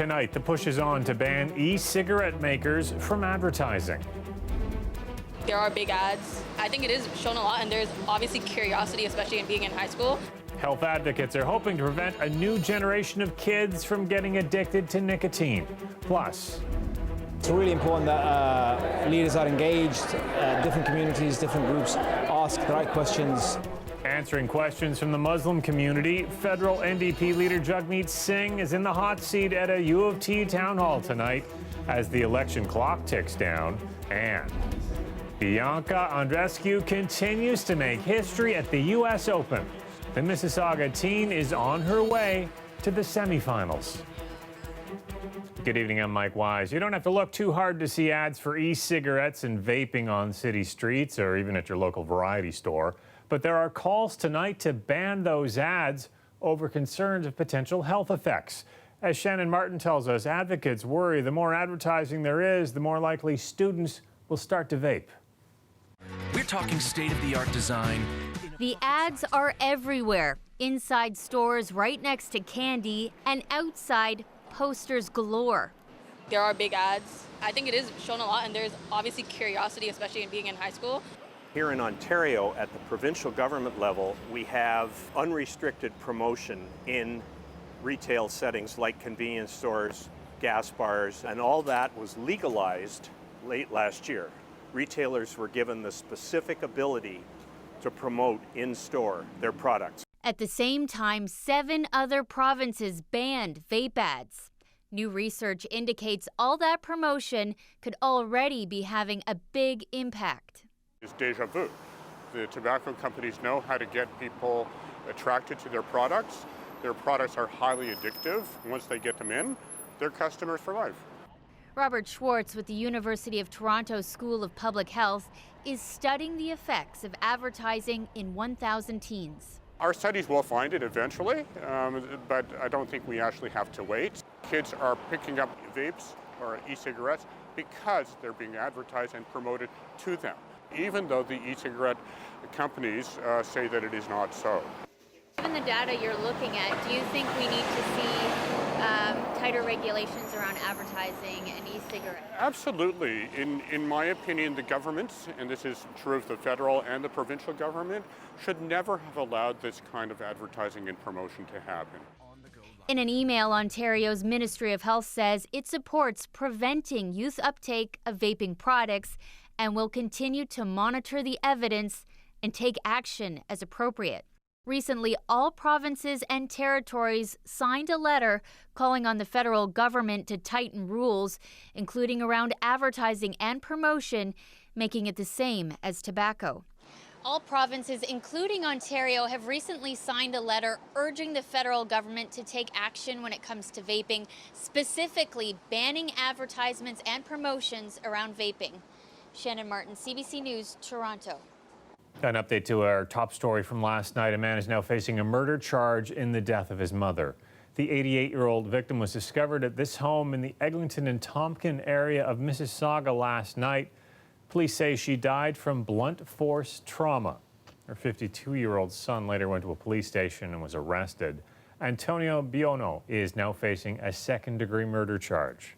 Tonight, the push is on to ban e-cigarette makers from advertising. There are big ads. I think it is shown a lot, and there's obviously curiosity, especially in being in high school. Health advocates are hoping to prevent a new generation of kids from getting addicted to nicotine. Plus, it's really important that leaders are engaged, different communities, different groups ask the right questions. Answering questions from the Muslim community, federal NDP leader Jagmeet Singh is in the hot seat at a U of T town hall tonight as the election clock ticks down. And Bianca Andreescu continues to make history at the U.S. Open. The Mississauga teen is on her way to the semifinals. Good evening, I'm Mike Wise. You don't have to look too hard to see ads for e-cigarettes and vaping on city streets or even at your local variety store. But there are calls tonight to ban those ads over concerns of potential health effects. As Shannon Martin tells us, advocates worry the more advertising there is, the more likely students will start to vape. We're talking state-of-the-art design. The ads are everywhere, inside stores right next to candy and outside posters galore. There are big ads. I think it is shown a lot, and there's obviously curiosity, especially in being in high school. Here in Ontario, at the provincial government level, we have unrestricted promotion in retail settings like convenience stores, gas bars, and all that was legalized late last year. Retailers were given the specific ability to promote in-store their products. At the same time, 7 other provinces banned vape ads. New research indicates all that promotion could already be having a big impact. It's deja vu. The tobacco companies know how to get people attracted to their products. Their products are highly addictive. Once they get them in, they're customers for life. Robert Schwartz with the University of Toronto School of Public Health is studying the effects of advertising in 1,000 teens. Our studies will find it eventually, but I don't think we actually have to wait. Kids are picking up vapes or e-cigarettes because they're being advertised and promoted to them, even though the e-cigarette companies say that it is not so. Given the data you're looking at, do you think we need to see tighter regulations around advertising and e-cigarettes? Absolutely. In my opinion, the government, and this is true of the federal and the provincial government, should never have allowed this kind of advertising and promotion to happen. In an email, Ontario's Ministry of Health says it supports preventing youth uptake of vaping products and will continue to monitor the evidence and take action as appropriate. Recently, all provinces and territories signed a letter calling on the federal government to tighten rules, including around advertising and promotion, making it the same as tobacco. All provinces, including Ontario, have recently signed a letter urging the federal government to take action when it comes to vaping, specifically banning advertisements and promotions around vaping. Shannon Martin, CBC News, Toronto. An update to our top story from last night. A man is now facing a murder charge in the death of his mother. The 88-year-old victim was discovered at this home in the Eglinton and Tompkin area of Mississauga last night. Police say she died from blunt force trauma. Her 52-year-old son later went to a police station and was arrested. Antonio Biono is now facing a second-degree murder charge.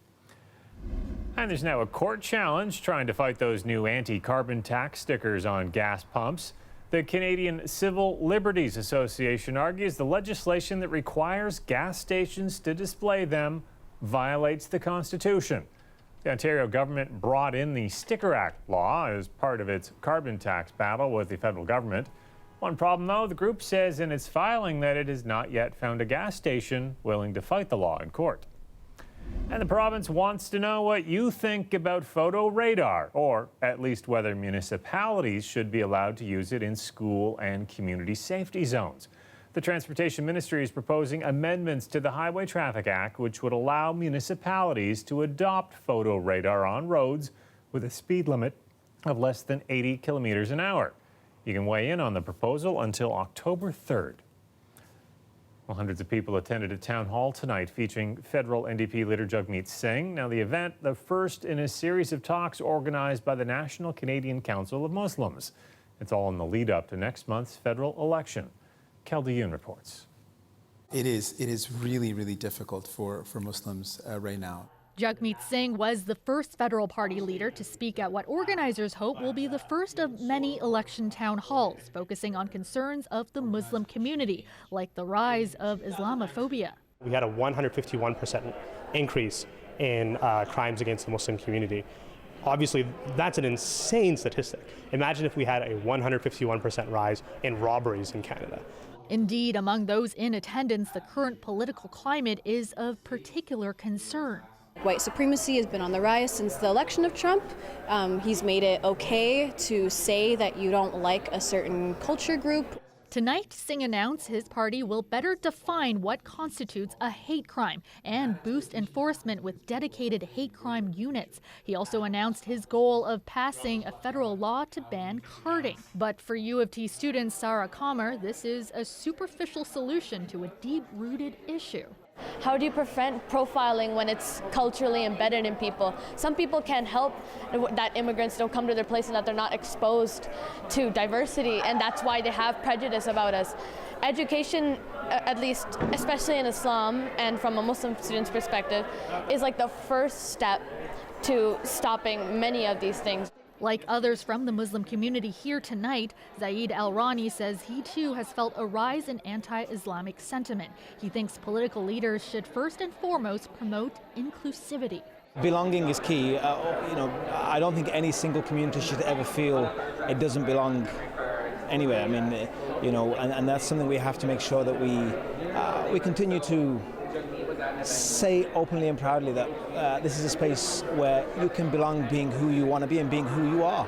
And there's now a court challenge trying to fight those new anti-carbon tax stickers on gas pumps. The Canadian Civil Liberties Association argues the legislation that requires gas stations to display them violates the Constitution. The Ontario government brought in the Sticker Act law as part of its carbon tax battle with the federal government. One problem, though, the group says in its filing that it has not yet found a gas station willing to fight the law in court. And the province wants to know what you think about photo radar, or at least whether municipalities should be allowed to use it in school and community safety zones. The Transportation Ministry is proposing amendments to the Highway Traffic Act, which would allow municipalities to adopt photo radar on roads with a speed limit of less than 80 kilometers an hour. You can weigh in on the proposal until October 3rd. Well, hundreds of people attended a town hall tonight featuring federal NDP leader Jagmeet Singh. Now, the event, the first in a series of talks organized by the National Canadian Council of Muslims. It's all in the lead up to next month's federal election. Kel Yoon reports. It is really, really difficult for Muslims right now. Jagmeet Singh was the first federal party leader to speak at what organizers hope will be the first of many election town halls focusing on concerns of the Muslim community, like the rise of Islamophobia. We had a 151% increase in crimes against the Muslim community. Obviously, that's an insane statistic. Imagine if we had a 151% rise in robberies in Canada. Indeed, among those in attendance, the current political climate is of particular concern. White supremacy has been on the rise since the election of Trump. He's made it okay to say that you don't like a certain culture group. Tonight, Singh announced his party will better define what constitutes a hate crime and boost enforcement with dedicated hate crime units. He also announced his goal of passing a federal law to ban carding. But for U of T student Sarah Comer, this is a superficial solution to a deep-rooted issue. How do you prevent profiling when it's culturally embedded in people? Some people can't help that immigrants don't come to their place and that they're not exposed to diversity, and that's why they have prejudice about us. Education, at least, especially in Islam and from a Muslim student's perspective, is like the first step to stopping many of these things. Like others from the Muslim community here tonight, Zaid Al-Rani says he too has felt a rise in anti-Islamic sentiment. He thinks political leaders should first and foremost promote inclusivity. Belonging is key. I don't think any single community should ever feel it doesn't belong anywhere. I mean, and that's something we have to make sure that we continue to say openly and proudly that this is a space where you can belong being who you want to be and being who you are.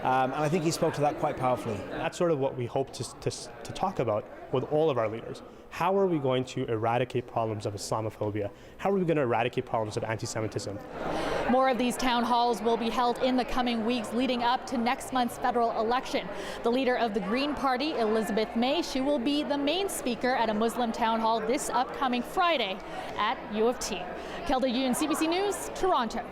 And I think he spoke to that quite powerfully. That's sort of what we hope to talk about with all of our leaders. How are we going to eradicate problems of Islamophobia? How are we going to eradicate problems of anti-Semitism? More of these town halls will be held in the coming weeks leading up to next month's federal election. The leader of the Green Party, Elizabeth May, she will be the main speaker at a Muslim town hall this upcoming Friday at U of T. Kelda Yoon, CBC News, Toronto.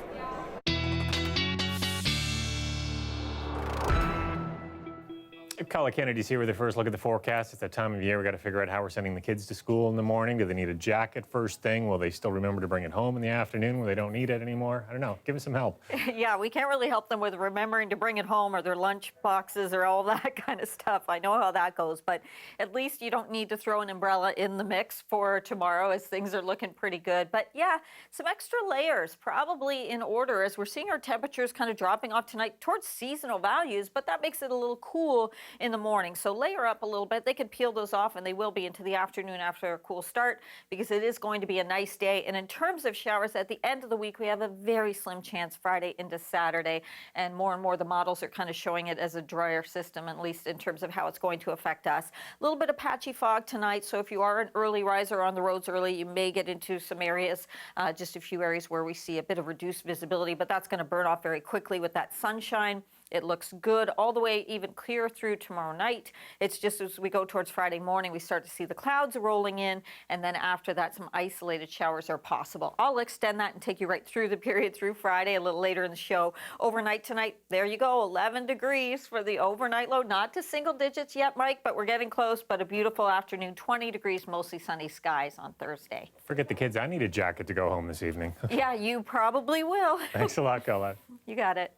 Kala Kennedy's here with a first look at the forecast. It's that time of year. We got to figure out how we're sending the kids to school in the morning. Do they need a jacket first thing? Will they still remember to bring it home in the afternoon where they don't need it anymore? I don't know. Give us some help. Yeah, we can't really help them with remembering to bring it home or their lunch boxes or all that kind of stuff. I know how that goes, but at least you don't need to throw an umbrella in the mix for tomorrow as things are looking pretty good. But yeah, some extra layers probably in order as we're seeing our temperatures kind of dropping off tonight towards seasonal values, but that makes it a little cool in the morning. So layer up a little bit. They can peel those off, and they will be into the afternoon after a cool start because it is going to be a nice day. And in terms of showers at the end of the week, we have a very slim chance Friday into Saturday. And more the models are kind of showing it as a drier system, at least in terms of how it's going to affect us. A little bit of patchy fog tonight. So if you are an early riser on the roads early, you may get into some areas, just a few areas where we see a bit of reduced visibility, but that's going to burn off very quickly with that sunshine. It looks good all the way even clear through tomorrow night. It's just as we go towards Friday morning, we start to see the clouds rolling in, and then after that, some isolated showers are possible. I'll extend that and take you right through the period through Friday a little later in the show. Overnight tonight, there you go, 11 degrees for the overnight low. Not to single digits yet, Mike, but we're getting close, but a beautiful afternoon, 20 degrees, mostly sunny skies on Thursday. Forget the kids. I need a jacket to go home this evening. Yeah, you probably will. Thanks a lot, Kala. You got it.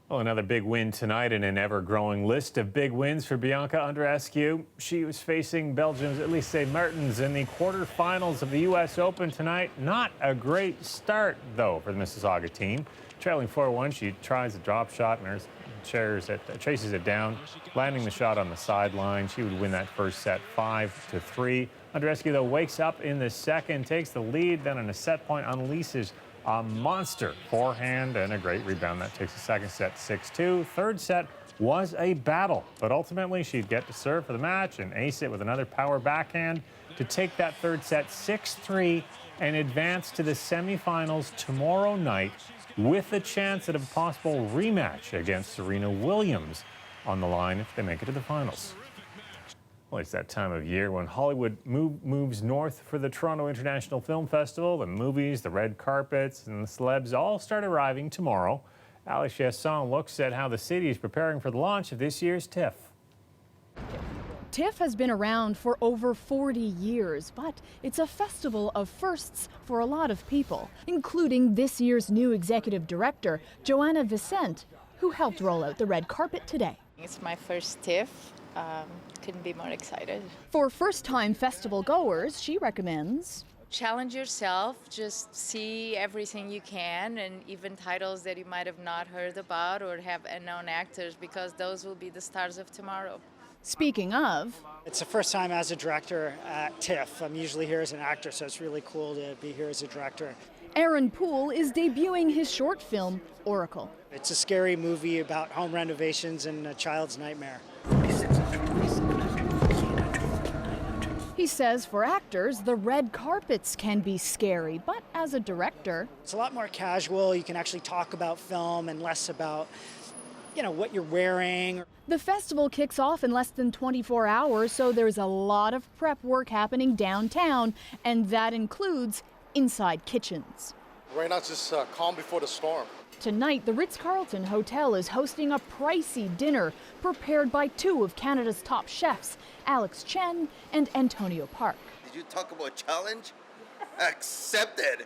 Well, another big win tonight in an ever-growing list of big wins for Bianca Andreescu. She was facing Belgium's Elise Mertens in the quarterfinals of the U.S. Open tonight. Not a great start, though, for the Mississauga team. Trailing 4-1, she tries a drop shot and chases it down, landing the shot on the sideline. She would win that first set 5-3. Andreescu, though, wakes up in the second, takes the lead, then on a set point unleashes a monster forehand and a great rebound. That takes the second set 6-2. Third set was a battle, but ultimately she'd get to serve for the match and ace it with another power backhand to take that third set 6-3 and advance to the semifinals tomorrow night with a chance at a possible rematch against Serena Williams on the line if they make it to the finals. Well, it's that time of year when Hollywood moves north for the Toronto International Film Festival. The movies, the red carpets, and the celebs all start arriving tomorrow. Alex Chasson looks at how the city is preparing for the launch of this year's TIFF. TIFF has been around for over 40 years, but it's a festival of firsts for a lot of people, including this year's new executive director, Joanna Vicente, who helped roll out the red carpet today. It's my first TIFF. Couldn't be more excited. For first-time festival goers, she recommends challenge yourself, just see everything you can, and even titles that you might have not heard about or have unknown actors, because those will be the stars of tomorrow. Speaking of, it's the first time as a director at TIFF. I'm usually here as an actor, so it's really cool to be here as a director. Aaron Poole is debuting his short film, Oracle. It's a scary movie about home renovations and a child's nightmare. He says for actors, the red carpets can be scary, but as a director, it's a lot more casual. You can actually talk about film and less about, what you're wearing. The festival kicks off in less than 24 hours, so there's a lot of prep work happening downtown, and that includes inside kitchens. Right now, it's just calm before the storm. Tonight, the Ritz-Carlton Hotel is hosting a pricey dinner prepared by two of Canada's top chefs, Alex Chen and Antonio Park. Did you talk about challenge? Accepted.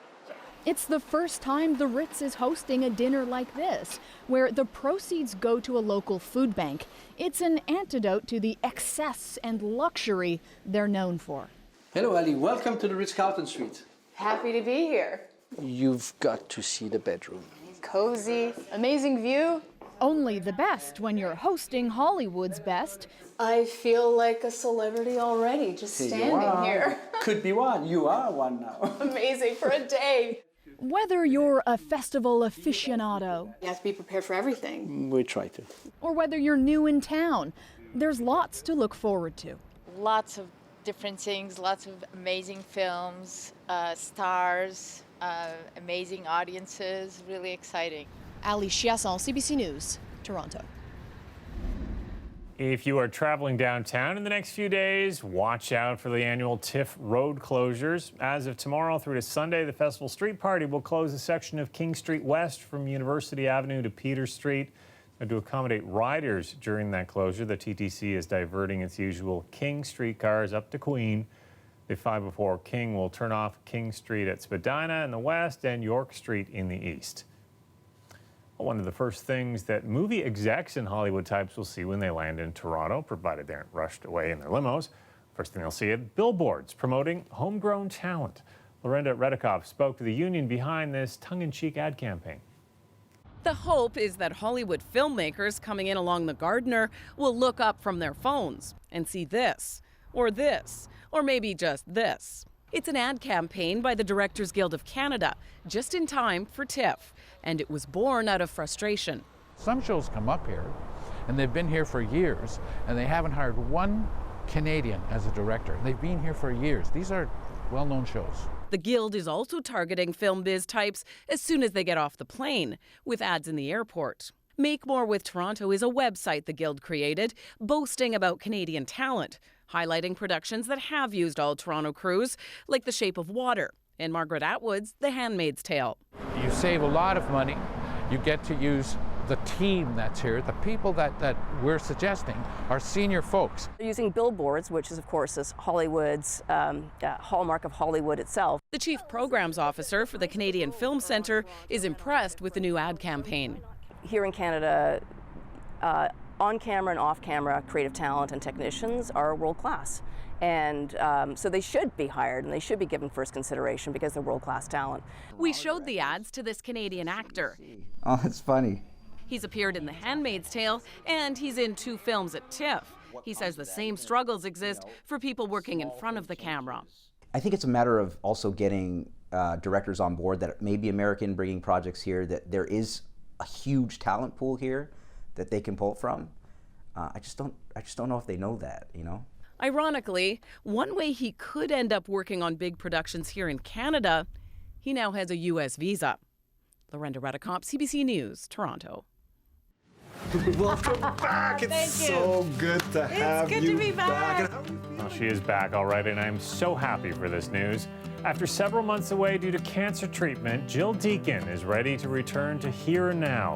It's the first time the Ritz is hosting a dinner like this, where the proceeds go to a local food bank. It's an antidote to the excess and luxury they're known for. Hello, Ali. Welcome to the Ritz-Carlton Suite. Happy to be here. You've got to see the bedroom. Cozy, amazing view. Only the best when you're hosting Hollywood's best. I feel like a celebrity already, just standing here. Could be one. You are one now. Amazing for a day. Whether you're a festival aficionado, you have to be prepared for everything. We try to. Or whether you're new in town, there's lots to look forward to. Lots of different things, lots of amazing films, stars, amazing audiences, really exciting. Ali Chiasson, CBC News, Toronto. If you are traveling downtown in the next few days, watch out for the annual TIFF road closures. As of tomorrow through to Sunday, the festival street party will close a section of King Street West from University Avenue to Peter Street. And to accommodate riders during that closure, the TTC is diverting its usual King Street cars up to Queen. The 504 King will turn off King Street at Spadina in the west and York Street in the east. One of the first things that movie execs and Hollywood types will see when they land in Toronto, provided they aren't rushed away in their limos, first thing they'll see are billboards promoting homegrown talent. Lorinda Redikoff spoke to the union behind this tongue-in-cheek ad campaign. The hope is that Hollywood filmmakers coming in along the Gardiner will look up from their phones and see this, or maybe just this. It's an ad campaign by the Directors Guild of Canada, just in time for TIFF, and it was born out of frustration. Some shows come up here, and they've been here for years, and they haven't hired one Canadian as a director. They've been here for years. These are well-known shows. The Guild is also targeting film biz types as soon as they get off the plane, with ads in the airport. Make More with Toronto is a website the Guild created, boasting about Canadian talent, highlighting productions that have used all Toronto crews, like The Shape of Water and Margaret Atwood's The Handmaid's Tale. You save a lot of money. You get to use the team that's here. The people that we're suggesting are senior folks. They're using billboards, which is, of course, is Hollywood's hallmark of Hollywood itself. The chief programs officer for the Canadian Film Centre is impressed with the new ad campaign. Here in Canada, on-camera and off-camera creative talent and technicians are world-class. And so they should be hired and they should be given first consideration because they're world-class talent. We showed the ads to this Canadian actor. Oh, it's funny. He's appeared in The Handmaid's Tale and he's in 2 films at TIFF. He says the same struggles exist for people working in front of the camera. I think it's a matter of also getting directors on board that may be American, bringing projects here, that there is a huge talent pool here that they can pull from. I just don't know if they know that, you know? Ironically, one way he could end up working on big productions here in Canada, he now has a U.S. visa. Lorinda Redikoff, CBC News, Toronto. Welcome back. It's so good to have you. It's good to be back. Well, she is back, all right, and I'm so happy for this news. After several months away due to cancer treatment, Jill Deacon is ready to return to Here and Now.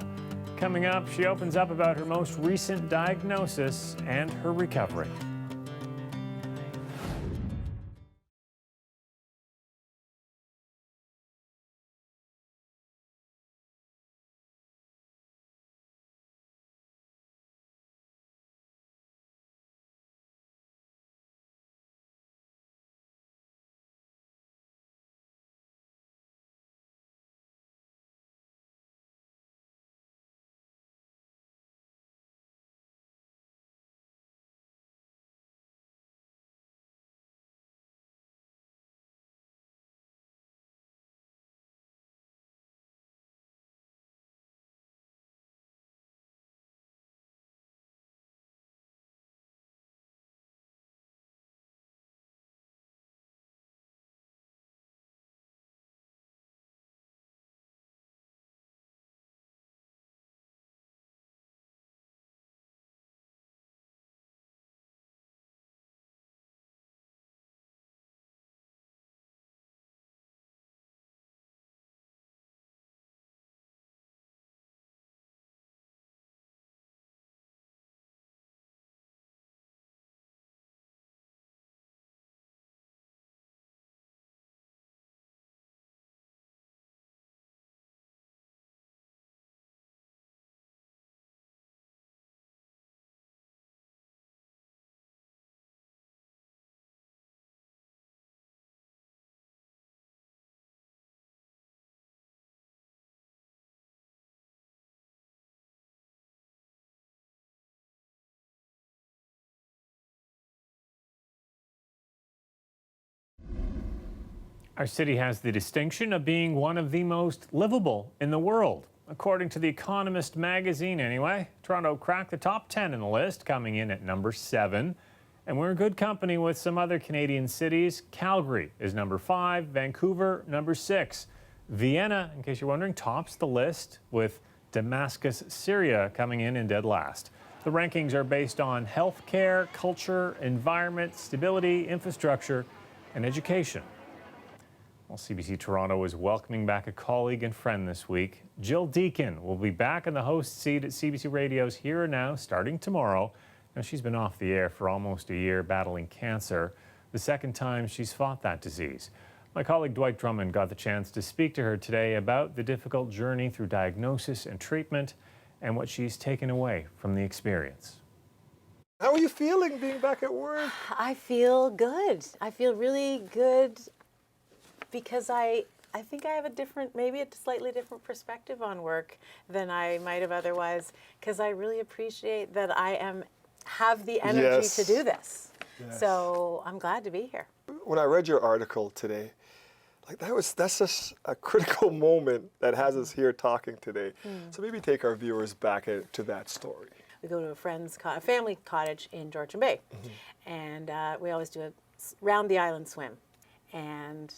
Coming up, she opens up about her most recent diagnosis and her recovery. Our city has the distinction of being one of the most livable in the world. According to The Economist magazine anyway, Toronto cracked the top 10 in the list, coming in at number 7. And we're in good company with some other Canadian cities. Calgary is number 5, Vancouver number 6. Vienna, in case you're wondering, tops the list with Damascus, Syria coming in dead last. The rankings are based on healthcare, culture, environment, stability, infrastructure, and education. Well, CBC Toronto is welcoming back a colleague and friend this week. Jill Deacon will be back in the host seat at CBC Radio's Here and Now starting tomorrow. Now, she's been off the air for almost a year battling cancer, the second time she's fought that disease. My colleague Dwight Drummond got the chance to speak to her today about the difficult journey through diagnosis and treatment and what she's taken away from the experience. How are you feeling being back at work? I feel good. I feel really good because I think I have maybe a slightly different perspective on work than I might have otherwise, because I really appreciate that I have the energy to do this. Yes. So I'm glad to be here. When I read your article today, that's just a critical moment that has us here talking today. So maybe take our viewers back to that story. We go to a family cottage in Georgian Bay, and we always do a round the island swim. And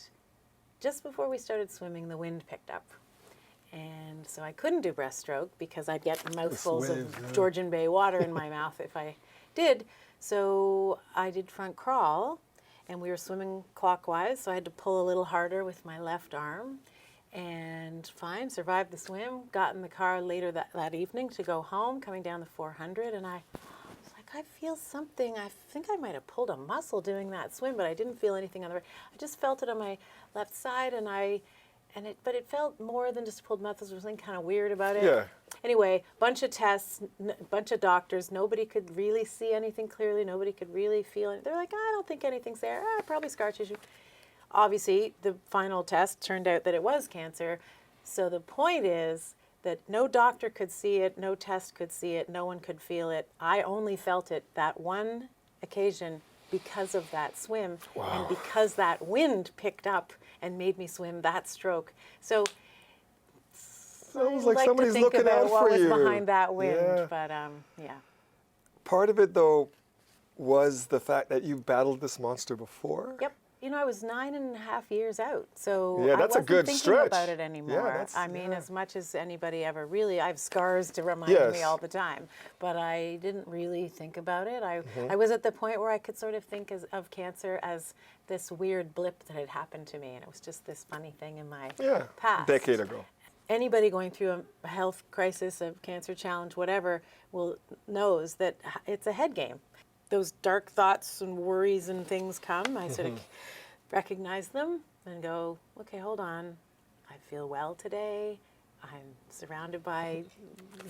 just before we started swimming, the wind picked up. And so I couldn't do breaststroke because I'd get mouthfuls of Georgian Bay water in my mouth if I did. So I did front crawl, and we were swimming clockwise, so I had to pull a little harder with my left arm. And fine, survived the swim, got in the car later that evening to go home, coming down the 400, and I was like, I feel something. I think I might have pulled a muscle doing that swim, but I didn't feel anything on the right. I just felt it on my left side, but it felt more than just pulled muscles. There was something kind of weird about it. Yeah. Anyway, bunch of tests, bunch of doctors. Nobody could really see anything clearly. Nobody could really feel it. They're like, I don't think anything's there. Probably scar tissue. Obviously, the final test turned out that it was cancer. So the point is that no doctor could see it, no test could see it, no one could feel it. I only felt it that one occasion because of that swim. Wow. And because that wind picked up and made me swim that stroke. So sounds like somebody's looking out for you. What was behind that wind, but yeah. Part of it, though, was the fact that you battled this monster before. Yep. You know, I was 9.5 years out, so yeah, that's I wasn't thinking stretch. About it anymore. Yeah, I mean, as much as anybody ever really, I have scars to remind me all the time, but I didn't really think about it. I was at the point where I could sort of think of cancer as this weird blip that had happened to me, and it was just this funny thing in my past. A decade ago. Anybody going through a health crisis, a cancer challenge, whatever, knows that it's a head game. Those dark thoughts and worries and things come, I sort of recognize them and go, okay, hold on. I feel well today. I'm surrounded by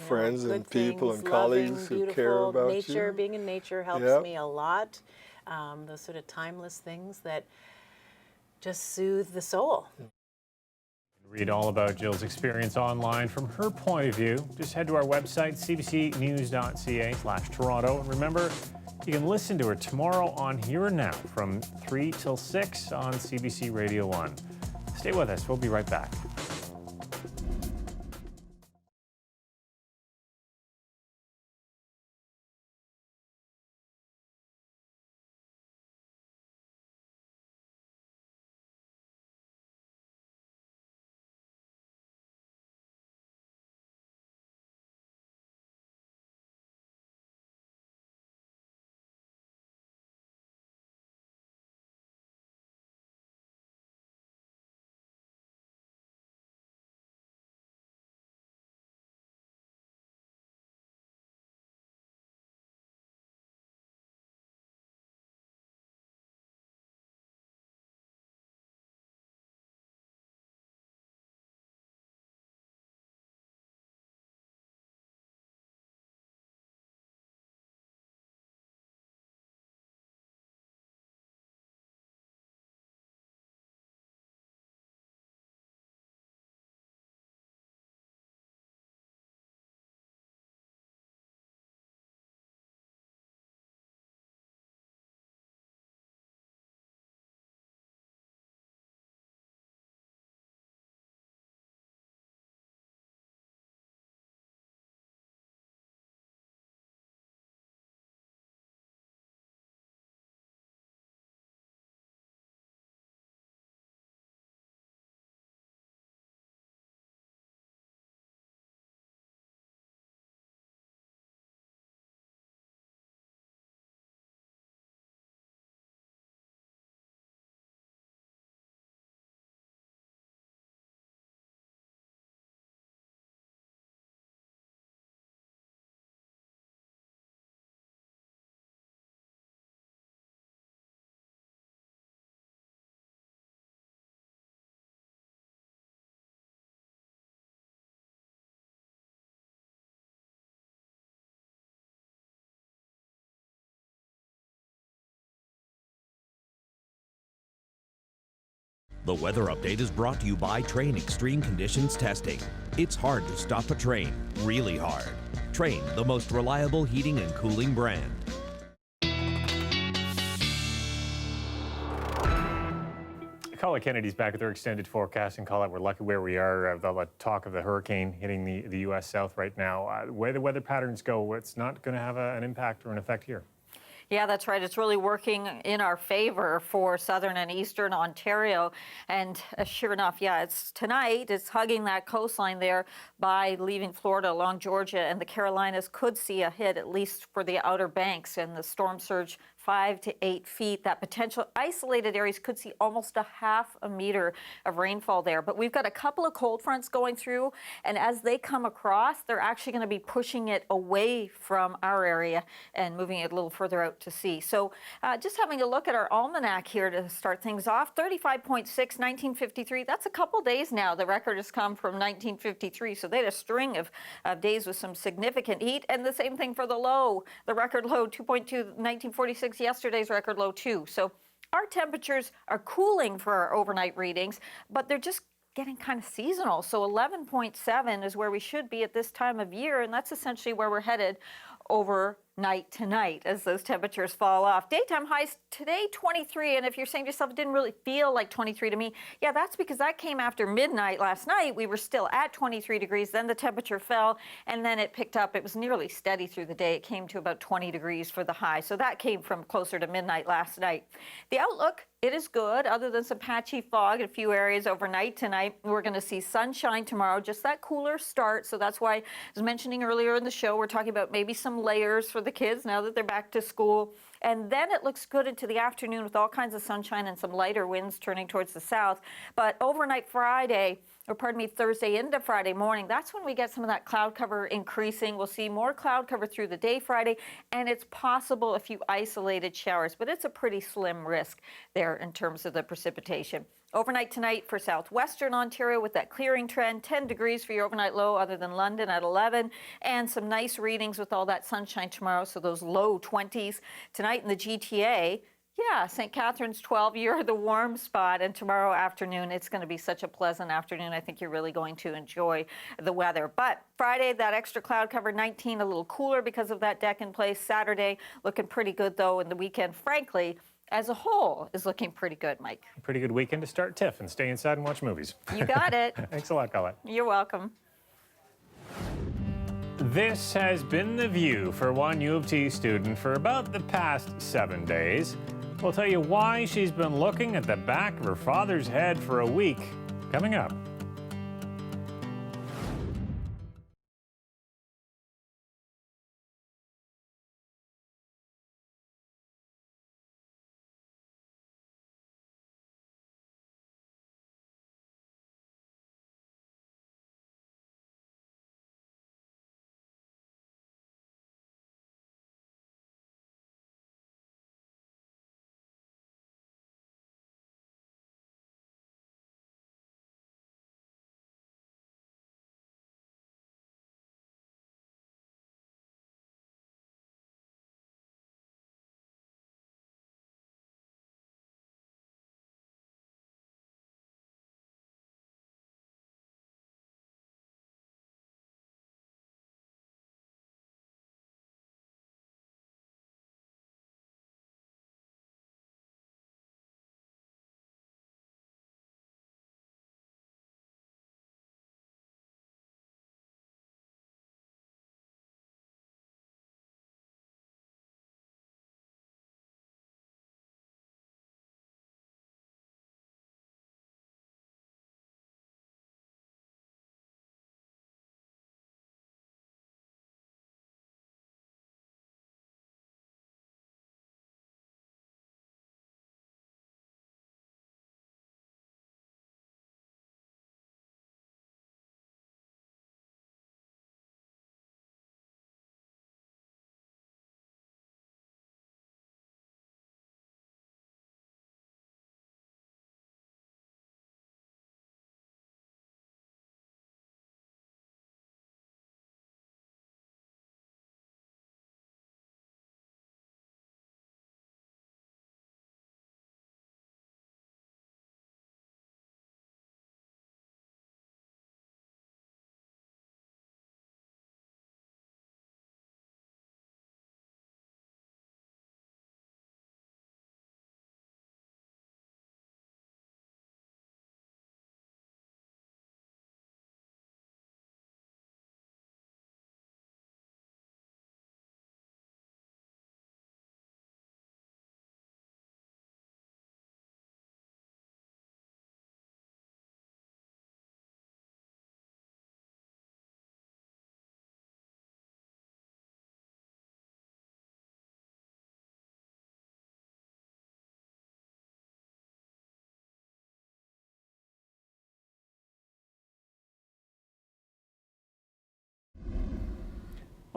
friends and people things, and colleagues who care about nature. Being in nature helps me a lot. Those sort of timeless things that just soothe the soul. Read all about Jill's experience online from her point of view. Just head to our website, cbcnews.ca/Toronto. And remember, you can listen to her tomorrow on Here and Now from 3 till 6 on CBC Radio 1. Stay with us. We'll be right back. The weather update is brought to you by Train Extreme Conditions Testing. It's hard to stop a train, really hard. Train, the most reliable heating and cooling brand. Colin Kennedy's back with their extended forecast. And Colin, we're lucky where we are. The talk of the hurricane hitting the U.S. South right now. The way the weather patterns go, it's not going to have an impact or an effect here. Yeah, that's right. It's really working in our favor for southern and eastern Ontario. And sure enough, yeah, it's tonight. It's hugging that coastline there by leaving Florida along Georgia, and the Carolinas could see a hit, at least for the Outer Banks, and the storm surge 5 to 8 feet. That potential isolated areas could see almost a half a meter of rainfall there. But we've got a couple of cold fronts going through, and as they come across, they're actually going to be pushing it away from our area and moving it a little further out to sea. So just having a look at our almanac here to start things off, 35.6, 1953. That's a couple days now. The record has come from 1953. So they had a string of days with some significant heat. And the same thing for the low. The record low, 2.2, 1946. Yesterday's record low too. So our temperatures are cooling for our overnight readings, but they're just getting kind of seasonal. So 11.7 is where we should be at this time of year, and that's essentially where we're headed overnight tonight as those temperatures fall off. Daytime highs today 23, and if you're saying to yourself it didn't really feel like 23 to me, yeah, that's because that came after midnight last night. We were still at 23 degrees, then the temperature fell, and then it picked up. It was nearly steady through the day. It came to about 20 degrees for the high, so that came from closer to midnight last night. The outlook, it is good, other than some patchy fog in a few areas overnight tonight. We're going to see sunshine tomorrow, just that cooler start. So that's why I was mentioning earlier in the show, we're talking about maybe some layers for the kids now that they're back to school. And then it looks good into the afternoon with all kinds of sunshine and some lighter winds turning towards the south. But overnight Friday, or pardon me, Thursday into Friday morning, that's when we get some of that cloud cover increasing. We'll see more cloud cover through the day Friday, and it's possible a few isolated showers, but it's a pretty slim risk there in terms of the precipitation. Overnight tonight for southwestern Ontario with that clearing trend, 10 degrees for your overnight low other than London at 11, and some nice readings with all that sunshine tomorrow, so those low 20s. Tonight in the GTA, yeah, St. Catharines 12, you're the warm spot, and tomorrow afternoon it's going to be such a pleasant afternoon. I think you're really going to enjoy the weather. But Friday, that extra cloud cover, 19, a little cooler because of that deck in place. Saturday, looking pretty good though, and the weekend, frankly, as a whole, is looking pretty good, Mike. Pretty good weekend to start TIFF and stay inside and watch movies. You got it. Thanks a lot, Colin. You're welcome. This has been The View for one U of T student for about the past 7 days. We'll tell you why she's been looking at the back of her father's head for a week. Coming up.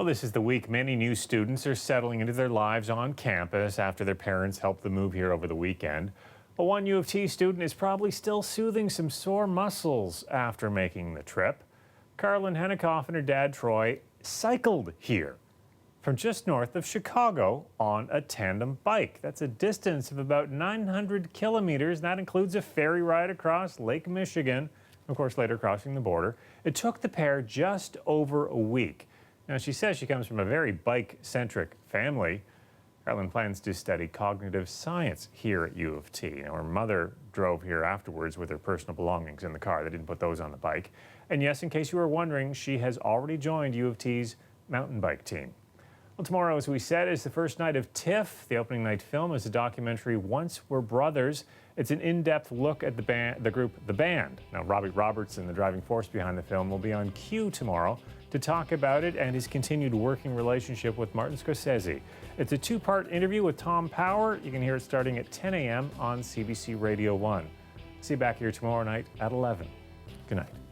Well, this is the week many new students are settling into their lives on campus after their parents helped them move here over the weekend. But one U of T student is probably still soothing some sore muscles after making the trip. Carlin Henikoff and her dad, Troy, cycled here from just north of Chicago on a tandem bike. That's a distance of about 900 kilometers. That includes a ferry ride across Lake Michigan, of course, later crossing the border. It took the pair just over a week. Now, she says she comes from a very bike-centric family. Carlin plans to study cognitive science here at U of T. Now, her mother drove here afterwards with her personal belongings in the car. They didn't put those on the bike. And yes, in case you were wondering, she has already joined U of T's mountain bike team. Well, tomorrow, as we said, is the first night of TIFF. The opening night film is the documentary Once We're Brothers. It's an in-depth look at the group The Band. Now, Robbie Robertson, the driving force behind the film, will be on cue tomorrow to talk about it and his continued working relationship with Martin Scorsese. It's a two-part interview with Tom Power. You can hear it starting at 10 a.m. on CBC Radio 1. See you back here tomorrow night at 11. Good night.